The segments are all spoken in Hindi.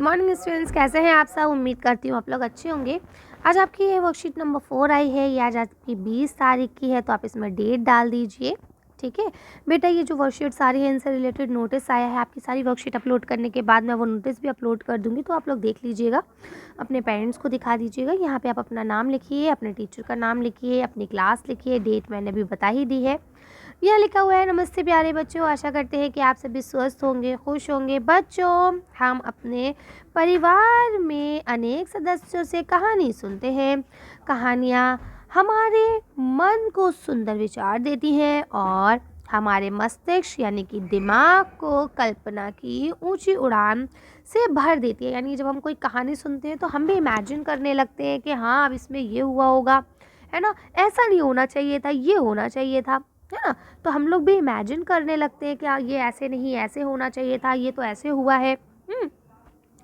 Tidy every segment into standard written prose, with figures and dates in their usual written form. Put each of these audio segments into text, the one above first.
मॉर्निंग स्टूडेंट्स, कैसे हैं आप सब। उम्मीद करती हूँ आप लोग अच्छे होंगे। आज आपकी ये वर्कशीट नंबर 4 आई है। ये आज आपकी 20 तारीख की है, तो आप इसमें डेट डाल दीजिए। ठीक है बेटा, ये जो वर्कशीट सारी है इनसे रिलेटेड नोटिस आया है। आपकी सारी वर्कशीट अपलोड करने के बाद मैं वो नोटिस भी अपलोड कर दूँगी, तो आप लोग देख लीजिएगा, अपने पेरेंट्स को दिखा दीजिएगा। यहाँ पे आप अपना नाम लिखिए, अपने टीचर का नाम लिखिए, अपनी क्लास लिखिए, डेट मैंने भी बता ही दी है। यह लिखा हुआ है, नमस्ते प्यारे बच्चों, आशा करते हैं कि आप सभी स्वस्थ होंगे, खुश होंगे। बच्चों, हम अपने परिवार में अनेक सदस्यों से कहानी सुनते हैं। कहानियाँ हमारे मन को सुंदर विचार देती हैं और हमारे मस्तिष्क यानी कि दिमाग को कल्पना की ऊंची उड़ान से भर देती है। यानी जब हम कोई कहानी सुनते हैं तो हम भी इमेजिन करने लगते हैं कि हाँ, अब इसमें ये हुआ होगा, है ना, ऐसा नहीं होना चाहिए था, ये होना चाहिए था, है ना। तो हम लोग भी इमेजिन करने लगते हैं कि ये ऐसे नहीं, ऐसे होना चाहिए था, ये तो ऐसे हुआ है।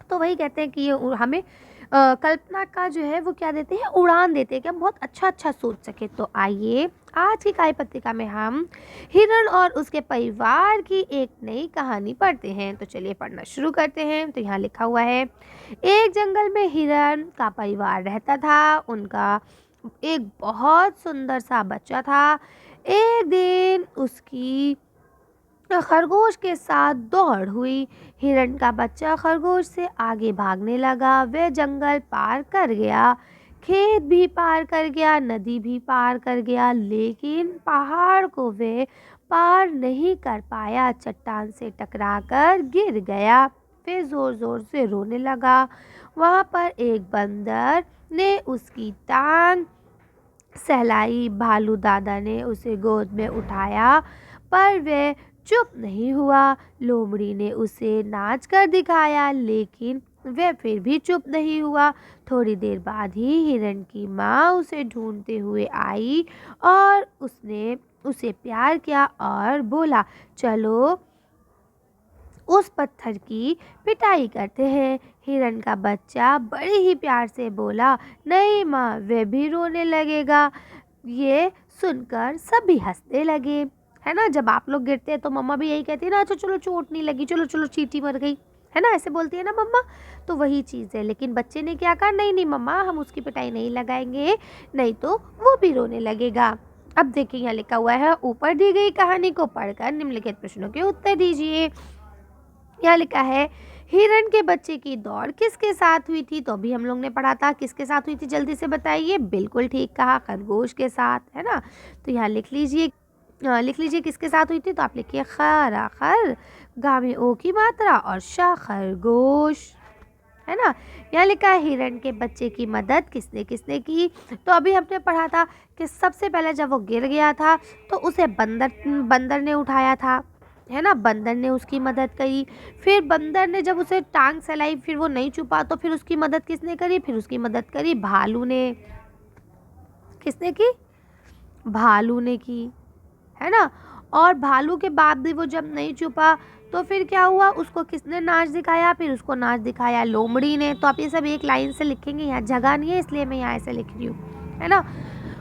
तो वही कहते हैं कि ये हमें कल्पना का जो है वो क्या देते हैं, उड़ान देते हैं कि हम बहुत अच्छा अच्छा सोच सके। तो आइए आज की काय पत्रिका में हम हिरण और उसके परिवार की एक नई कहानी पढ़ते हैं। तो चलिए पढ़ना शुरू करते हैं। तो यहाँ लिखा हुआ है, एक जंगल में हिरण का परिवार रहता था। उनका एक बहुत सुंदर सा बच्चा था। एक दिन उसकी खरगोश के साथ दौड़ हुई। हिरण का बच्चा खरगोश से आगे भागने लगा। वह जंगल पार कर गया, खेत भी पार कर गया, नदी भी पार कर गया, लेकिन पहाड़ को वह पार नहीं कर पाया। चट्टान से टकराकर गिर गया। फिर जोर जोर से रोने लगा। वहाँ पर एक बंदर ने उसकी टांग सहलाई। भालू दादा ने उसे गोद में उठाया, पर वह चुप नहीं हुआ। लोमड़ी ने उसे नाच कर दिखाया, लेकिन वह फिर भी चुप नहीं हुआ। थोड़ी देर बाद ही हिरण की माँ उसे ढूंढते हुए आई और उसने उसे प्यार किया और बोला, चलो उस पत्थर की पिटाई करते हैं। हिरण का बच्चा बड़े ही प्यार से बोला, नहीं माँ, वह भी रोने लगेगा। ये सुनकर सभी हंसने लगे, है ना। जब आप लोग गिरते हैं तो मम्मा भी यही कहती है ना, अच्छा चलो चोट नहीं लगी, चलो चलो चींटी मर गई, है ना, ऐसे बोलती है ना मम्मा। तो वही चीज़ है। लेकिन बच्चे ने क्या कहा, नहीं नहीं मम्मा, हम उसकी पिटाई नहीं लगाएंगे, नहीं तो वो भी रोने लगेगा। अब देखिए यहाँ लिखा हुआ है, ऊपर दी गई कहानी को पढ़कर निम्नलिखित प्रश्नों के उत्तर दीजिए। यहाँ लिखा है, हिरण के बच्चे की दौड़ किसके साथ हुई थी। तो अभी हम लोग ने पढ़ा था, किसके साथ हुई थी, जल्दी से बताइए। बिल्कुल ठीक कहा, खरगोश के साथ, है ना। तो यहाँ लिख लीजिए किसके साथ हुई थी। तो आप लिखिए खरा खर, गा में ओ की मात्रा और शा खरगोश, है ना। यहाँ लिखा है, हिरण के बच्चे की मदद किसने किसने की। तो अभी हमने पढ़ा था कि सबसे पहले जब वो गिर गया था तो उसे बंदर ने उठाया था, है ना। बंदर ने उसकी मदद करी। फिर बंदर ने जब उसे टांग सहलाई, फिर वो नहीं छुपा, तो फिर उसकी मदद किसने करी, फिर उसकी मदद करी भालू ने। किसने की, भालू ने की, है ना। और भालू के बाद भी वो जब नहीं छुपा तो फिर क्या हुआ, उसको किसने नाच दिखाया, फिर उसको नाच दिखाया लोमड़ी ने। तो आप ये सब एक लाइन से लिखेंगे, यहाँ जगह नहीं है इसलिए मैं यहाँ ऐसे लिख रही हूँ, है ना।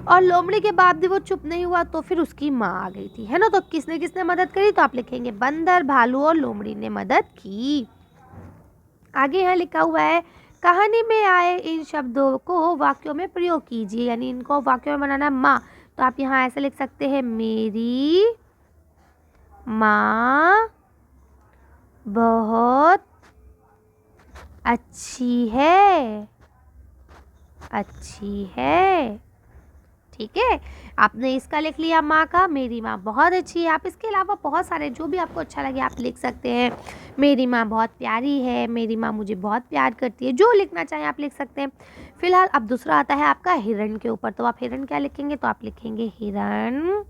और लोमड़ी के बाद भी वो चुप नहीं हुआ तो फिर उसकी माँ आ गई थी, है ना। तो किसने किसने मदद करी, तो आप लिखेंगे बंदर, भालू और लोमड़ी ने मदद की। आगे यहाँ लिखा हुआ है, कहानी में आए इन शब्दों को वाक्यों में प्रयोग कीजिए, यानी इनको वाक्यों में बनाना माँ। तो आप यहाँ ऐसे लिख सकते हैं, मेरी माँ बहुत अच्छी है, अच्छी है। ठीक है, आपने इसका लिख लिया माँ का, मेरी माँ बहुत अच्छी है। आप इसके अलावा बहुत सारे जो भी आपको अच्छा लगे आप लिख सकते हैं। मेरी माँ बहुत प्यारी है, मेरी माँ मुझे बहुत प्यार करती है, जो लिखना चाहें आप लिख सकते हैं। फिलहाल अब दूसरा आता है आपका हिरण के ऊपर। तो आप हिरण क्या लिखेंगे, तो आप लिखेंगे हिरण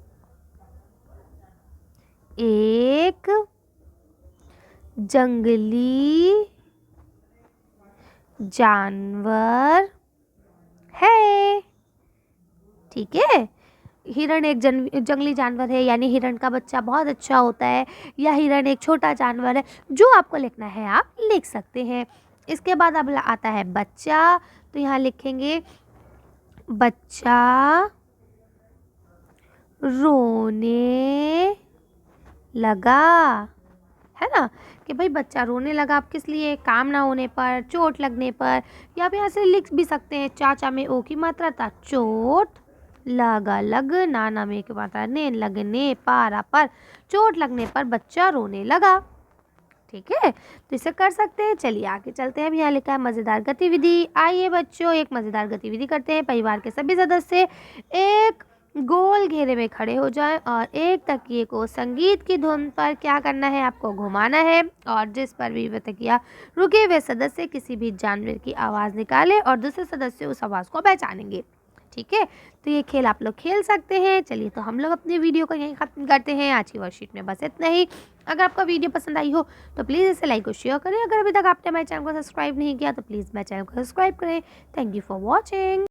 एक जंगली जानवर है। ठीक है, हिरण एक जंगली जानवर है, यानी हिरण का बच्चा बहुत अच्छा होता है, या हिरण एक छोटा जानवर है। जो आपको लिखना है आप लिख सकते हैं। इसके बाद अब आता है बच्चा। तो यहाँ लिखेंगे बच्चा रोने लगा, है ना, कि भाई बच्चा रोने लगा, आप किस लिए, काम ना होने पर, चोट लगने पर, या फिर ऐसे लिख भी सकते हैं, चाचा में ओ की मात्रा था चोट, लगा लग, नाना में की मात्रा ने, लगने, पारा पर, चोट लगने पर बच्चा रोने लगा। ठीक है, तो इसे कर सकते हैं। चलिए आगे चलते हैं। अब यहाँ लिखा है मज़ेदार गतिविधि। आइए बच्चों एक मज़ेदार गतिविधि करते हैं। परिवार के सभी सदस्य एक गोल घेरे में खड़े हो जाएं और एक तकिए को संगीत की धुन पर क्या करना है, आपको घुमाना है, और जिस पर भी वह तकिया रुके हुए सदस्य किसी भी जानवर की आवाज़ निकाले और दूसरे सदस्य उस आवाज़ को पहचानेंगे। ठीक है, तो ये खेल आप लोग खेल सकते हैं। चलिए तो हम लोग अपनी वीडियो को यहीं ख़त्म करते हैं। आज की वर्कशीट में बस इतना ही। अगर आपका वीडियो पसंद आई हो तो प्लीज़ इसे लाइक और शेयर करें। अगर अभी तक आपने मेरे चैनल को सब्सक्राइब नहीं किया तो प्लीज़ मेरे चैनल को सब्सक्राइब करें। Thank you for watching.